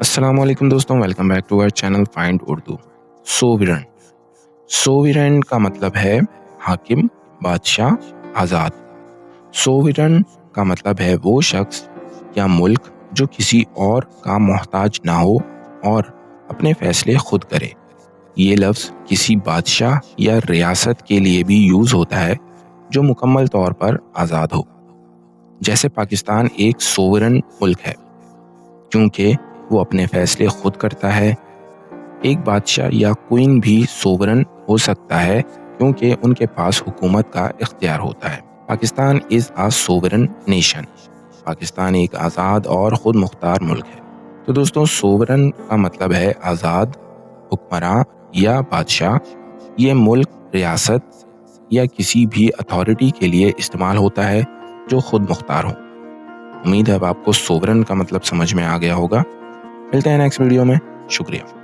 السلام علیکم دوستوں، welcome back to our channel find Urdu. Sovereign کا مطلب ہے حاکم، بادشاہ، آزاد۔ سوورن کا مطلب ہے وہ شخص یا ملک جو کسی اور کا محتاج نہ ہو اور اپنے فیصلے خود کرے۔ یہ لفظ کسی بادشاہ یا ریاست کے لیے بھی یوز ہوتا ہے جو مکمل طور پر آزاد ہو، جیسے پاکستان ایک سوورن ملک ہے کیونکہ وہ اپنے فیصلے خود کرتا ہے۔ ایک بادشاہ یا کوئن بھی سوورن ہو سکتا ہے کیونکہ ان کے پاس حکومت کا اختیار ہوتا ہے۔ پاکستان از اے سوورن نیشن۔ پاکستان ایک آزاد اور خود مختار ملک ہے۔ تو دوستوں، سوورن کا مطلب ہے آزاد، حکمراں یا بادشاہ۔ یہ ملک، ریاست یا کسی بھی اتھارٹی کے لیے استعمال ہوتا ہے جو خود مختار ہو۔ امید ہے اب آپ کو سوورن کا مطلب سمجھ میں آ گیا ہوگا۔ ملتے ہیں نیکسٹ ویڈیو میں۔ شکریہ۔